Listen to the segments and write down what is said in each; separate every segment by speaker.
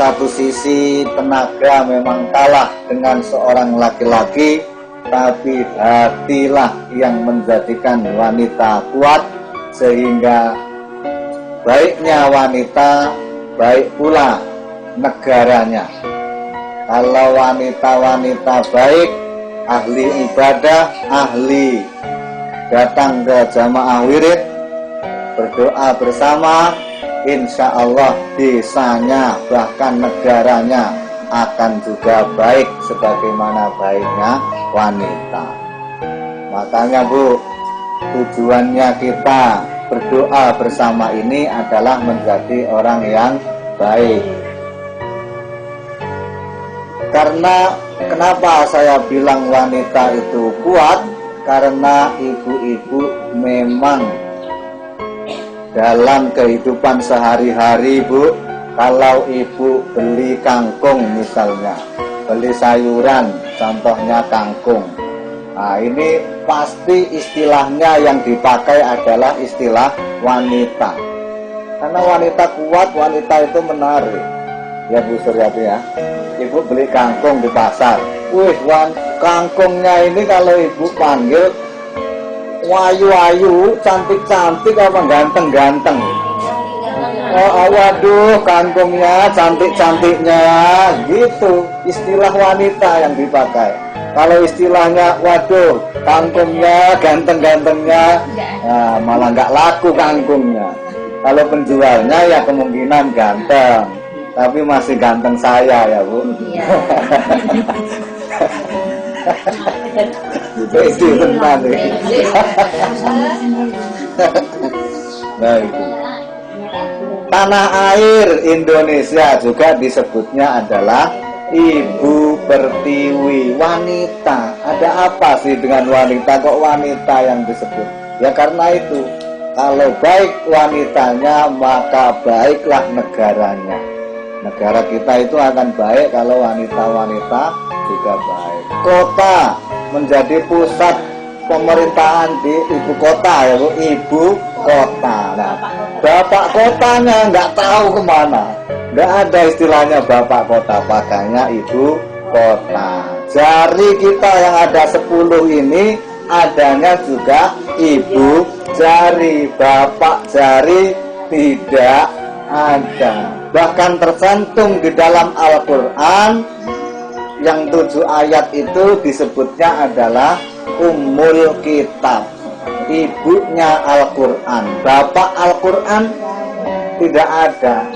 Speaker 1: satu sisi tenaga memang kalah dengan seorang laki-laki, tapi hatilah yang menjadikan wanita kuat, sehingga baiknya wanita, baik pula negaranya. Kalau wanita-wanita baik, ahli ibadah, ahli datang ke jamaah wirid, berdoa bersama, insya Allah desanya bahkan negaranya akan juga baik sebagaimana baiknya wanita. Makanya Bu, tujuannya kita berdoa bersama ini adalah menjadi orang yang baik. Karena kenapa saya bilang wanita itu kuat? Karena ibu-ibu memang dalam kehidupan sehari-hari, Bu, kalau ibu beli kangkung misalnya, beli sayuran, contohnya kangkung. Nah, ini pasti istilahnya yang dipakai adalah istilah wanita. Karena wanita kuat, wanita itu menarik. Ya Bu Suryati ya, ibu beli kangkung di pasar. Wih, kangkungnya ini kalau ibu panggil wayu-wayu, cantik-cantik apa ganteng-ganteng. Oh, waduh, kangkungnya cantik-cantiknya, gitu. Istilah wanita yang dipakai. Kalau istilahnya, waduh, kangkungnya ganteng-gantengnya, nah, malah nggak laku kangkungnya. Kalau penjualnya ya kemungkinan ganteng, tapi masih ganteng saya ya Bu. Iya. Itu benar. Nah itu. Tanah air Indonesia juga disebutnya adalah Ibu Pertiwi, wanita. Ada apa sih dengan wanita? Kok wanita yang disebut? Ya karena itu, kalau baik wanitanya maka baiklah negaranya. Negara kita itu akan baik kalau wanita-wanita juga baik. Kota menjadi pusat pemerintahan di ibu kota ya Bu, ibu kota. Nah, bapak kotanya nggak tahu kemana, nggak ada istilahnya bapak kota, pakainya ibu kota. Jari kita yang ada 10 ini adanya juga ibu jari, bapak jari tidak ada. Bahkan tercantum di dalam Al-Quran yang 7 ayat itu disebutnya adalah Ummul Kitab, ibunya Al-Quran. Bapak Al-Quran tidak ada.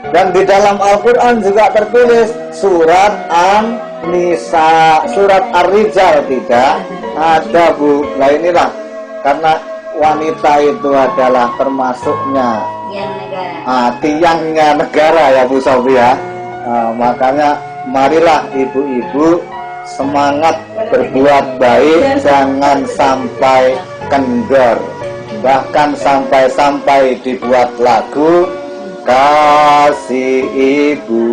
Speaker 1: Dan di dalam Al-Quran juga tertulis surat An-Nisa, surat Ar-Rijal tidak ada Bu. Nah inilah, karena wanita itu adalah termasuknya tiangnya negara ya Bu Sofi ya. Makanya marilah ibu-ibu semangat berbuat baik, jangan sampai kendor. Bahkan sampai dibuat lagu, kasih ibu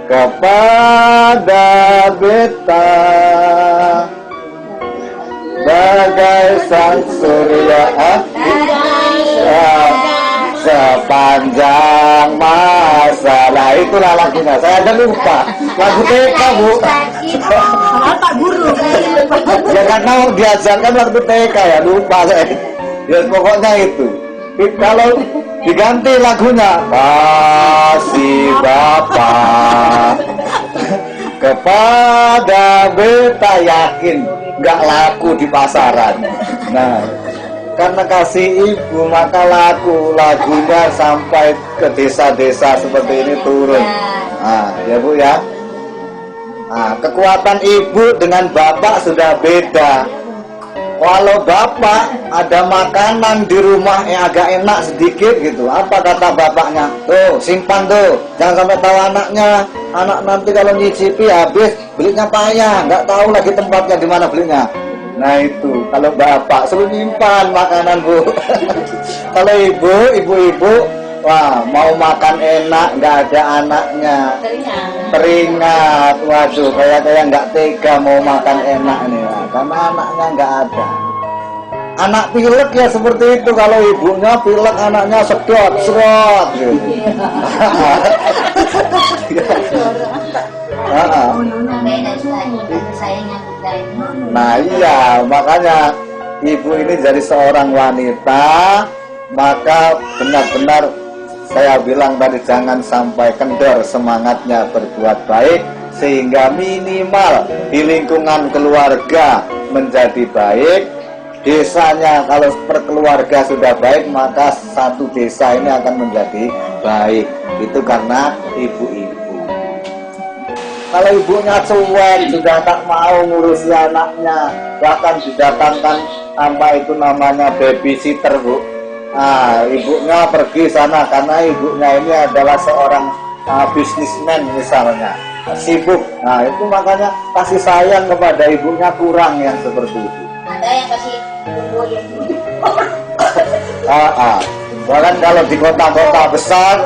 Speaker 1: kepada beta bagai sang surya sepanjang masa. Nah itulah lagunya, saya ada lupa lagu TK Bu.
Speaker 2: Pak Guru
Speaker 1: Ya karena diajarkan waktu TK ya, lupa saya. Ya pokoknya itu. Kalau diganti lagunya, kasih Bapak kepada beta, yakin nggak laku di pasaran. Nah, karena kasih ibu maka laku, lagunya sampai ke desa-desa seperti ini turun. Nah, ya Bu ya. Nah, kekuatan ibu dengan bapak sudah beda. Walau bapak ada makanan di rumah yang agak enak sedikit gitu, apa kata bapaknya? Tuh simpan tuh, jangan sampai tahu anaknya. Anak nanti kalau nyicipi habis, belinya payah, nggak tahu lagi tempatnya di mana belinya. Nah itu, kalau bapak selalu nyimpan makanan Bu. Kalau ibu-ibu, wah mau makan enak nggak ada anaknya, teringat, waduh kayak nggak tega mau makan enak nih, karena anaknya nggak ada. Anak pilek ya seperti itu, kalau ibunya pilek anaknya sedot serot gitu. Ah,
Speaker 3: Beda istilahnya karena saya nyambut dari
Speaker 1: nah iya, makanya ibu ini jadi seorang wanita, maka benar-benar saya bilang tadi jangan sampai kendor semangatnya berbuat baik, sehingga minimal di lingkungan keluarga menjadi baik. Desanya kalau perkeluarga sudah baik, maka satu desa ini akan menjadi baik. Itu karena ibu-ibu. Kalau ibunya cuek, sudah tak mau ngurusi anaknya, bahkan didatangkan apa itu namanya babysitter, Bu. Nah, ibunya pergi sana karena ibunya ini adalah seorang bisnismen misalnya, sibuk. Nah, itu makanya kasih sayang kepada ibunya kurang yang seperti itu.
Speaker 3: ada yang kasih tunggu ya.
Speaker 1: Bahkan kalau di kota-kota besar,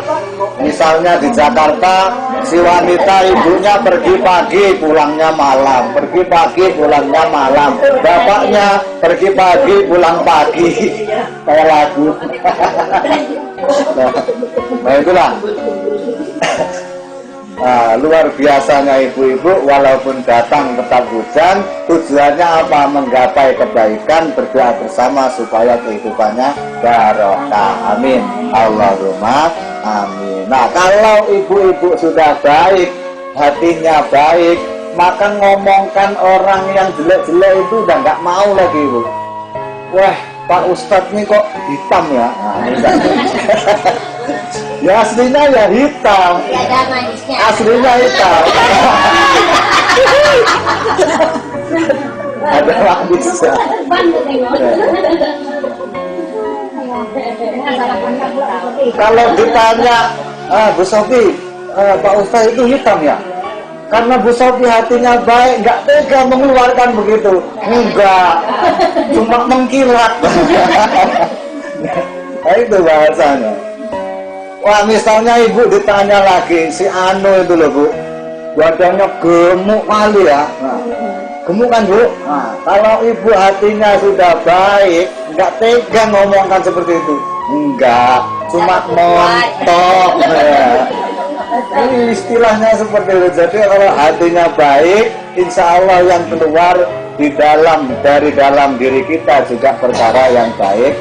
Speaker 1: misalnya di Jakarta, si wanita ibunya pergi pagi, pulangnya malam, pergi pagi, pulangnya malam, bapaknya pergi pagi, pulang pagi, kayak lagu. Nah itulah. Nah, luar biasanya ibu-ibu, walaupun datang tetap hujan, tujuannya apa? Menggapai kebaikan, berdoa bersama supaya kehidupannya barokah. Amin. Allahumma amin. Nah, kalau ibu-ibu sudah baik, hatinya baik, maka ngomongkan orang yang jelek-jelek itu udah nggak mau lagi, Bu. Wah, Pak Ustadz nih kok hitam ya? Nah, ya aslinya ya hitam.
Speaker 3: Ya ada manisnya.
Speaker 1: Aslinya hitam. Ada manisnya. Kalau ditanya, Bu Sofi, Pak Ustadz itu hitam ya? Karena Bu Sofi hatinya baik, nggak tega mengeluarkan begitu. Enggak, cuma mengkilat. Nah, itu bahasanya. Wah, misalnya ibu ditanya lagi, si Anu itu loh, Bu, badannya gemuk kali ya. Nah, gemuk kan, Bu? Nah, kalau ibu hatinya sudah baik, nggak tega ngomongkan seperti itu. Enggak, cuma montok ya. Ini istilahnya seperti itu. Jadi kalau hatinya baik, insya Allah yang keluar dari dalam diri kita juga perkara yang baik.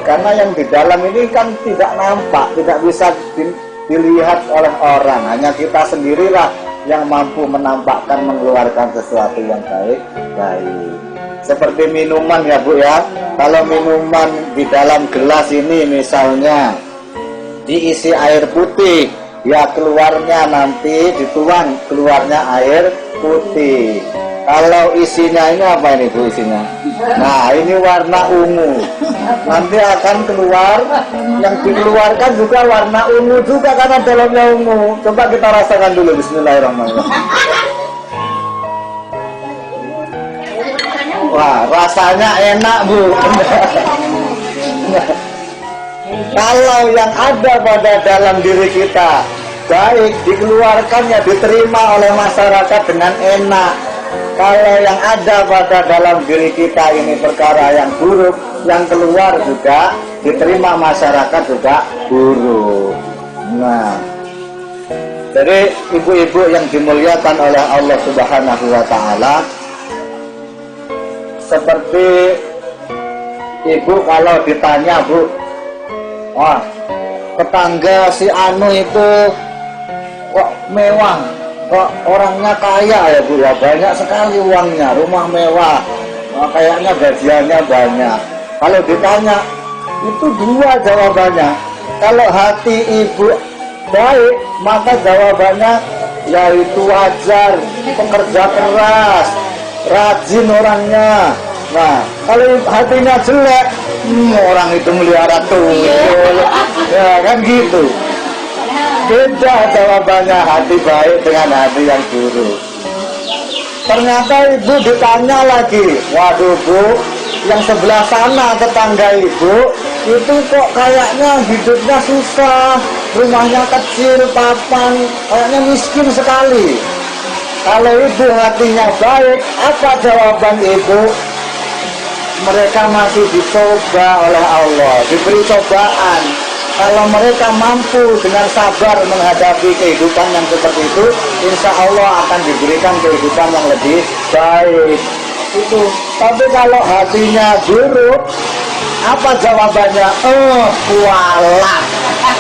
Speaker 1: Karena yang di dalam ini kan tidak nampak, tidak bisa dilihat oleh orang. Hanya kita sendirilah yang mampu menampakkan, mengeluarkan sesuatu yang baik. Seperti minuman ya, Bu ya. Kalau minuman di dalam gelas ini misalnya diisi air putih, ya keluarnya nanti dituang, keluarnya air putih. Kalau isinya ini apa ini, Bu, isinya? Nah, ini warna ungu. Nanti akan keluar, yang dikeluarkan juga warna ungu juga karena dalamnya ungu. Coba kita rasakan dulu, bismillahirrahmanirrahim. Wah, rasanya enak, Bu. Kalau yang ada pada dalam diri kita baik, dikeluarkannya diterima oleh masyarakat dengan enak. Kalau yang ada pada dalam diri kita ini perkara yang buruk, yang keluar juga diterima masyarakat juga buruk. Nah, jadi ibu-ibu yang dimuliakan oleh Allah Subhanahu wa Ta'ala, seperti ibu kalau ditanya, Bu, wah, tetangga si Anu itu kok mewah, kok orangnya kaya ya, Bu ya, banyak sekali uangnya, rumah mewah, kayaknya gajiannya banyak. Kalau ditanya, itu dua jawabannya. Kalau hati ibu baik, maka jawabannya yaitu wajar, pekerja keras, rajin orangnya. Nah, kalau hatinya jelek, orang itu melihara tuyul, ya kan gitu. Beda jawabannya hati baik dengan hati yang buruk. Ternyata ibu ditanya lagi, waduh, Bu, yang sebelah sana tetangga ibu itu kok kayaknya hidupnya susah, rumahnya kecil, papan, kayaknya miskin sekali. Kalau ibu hatinya baik, apa jawaban ibu? Mereka masih dicoba oleh Allah, diberi cobaan. kalau mereka mampu dengan sabar menghadapi kehidupan yang seperti itu, insya Allah akan diberikan kehidupan yang lebih baik. Itu. Tapi kalau hatinya buruk, apa jawabannya? Kualat.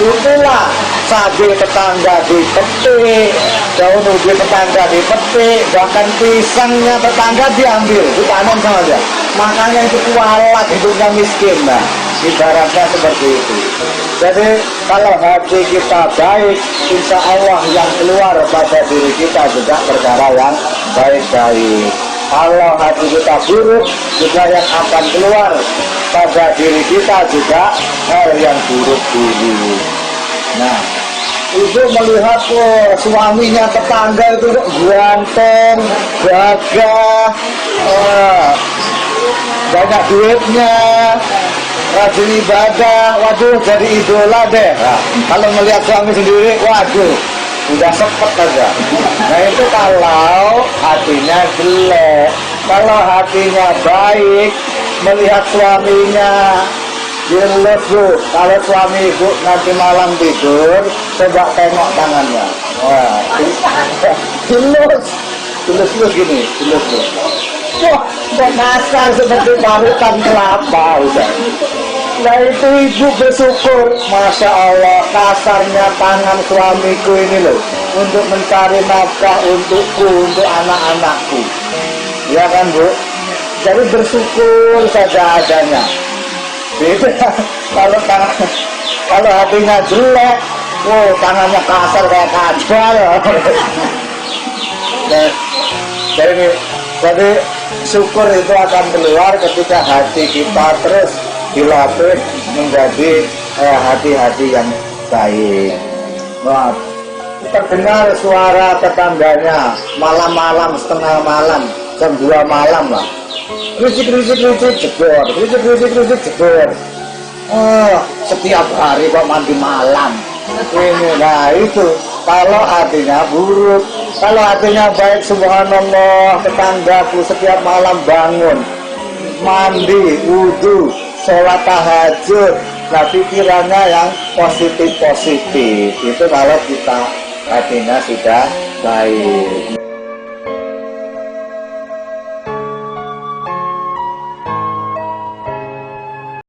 Speaker 1: Itulah cabai tetangga dipetik, daun ubi tetangga dipetik, bahkan pisangnya tetangga diambil, dipanen sama dia. Makanya itu kualat, hidupnya miskin. Nah, ibaratnya seperti itu. Jadi kalau hati kita baik, insya Allah yang keluar pada diri kita juga perkara yang baik-baik. Kalau hati kita buruk, juga yang akan keluar pada diri kita juga hal yang buruk-buruk. Nah, ibu melihat suaminya tetangga itu ganteng, gagah, banyak duitnya, rajin ibadah, waduh jadi idola deh. Nah, kalau melihat suami sendiri, waduh, udah sepet aja. Nah itu kalau hatinya jelek. Kalau hatinya baik, melihat suaminya jelas bu. Kalau suami ibu nanti malam tidur, coba tengok tangannya. Wah, jelas gini, jelas. Wah, kok kasar seperti parutan kelapa udah. Nah itu ibu bersyukur, Masya Allah, kasarnya tangan suamiku ini loh, untuk mencari nafkah untukku, untuk anak-anakku. Ya kan bu? Jadi bersyukur saja adanya. Beda kalau hatinya jelek, wow tangannya kasar kayak kacau. Jadi syukur itu akan keluar ketika hati kita terus dilatih menjadi hati-hati yang baik. Nah, terdengar suara tetangganya malam-malam, setengah malam, jam 2 malam lah. Risik jebor, risik jebor. Setiap hari kok mandi malam. Ini, nah itu kalau hatinya buruk. Kalau hatinya baik, subhanallah, tetanggaku setiap malam bangun, mandi, wudhu, sholat tahajud. Nah pikirannya yang positif. Itu kalau kita hatinya sudah baik.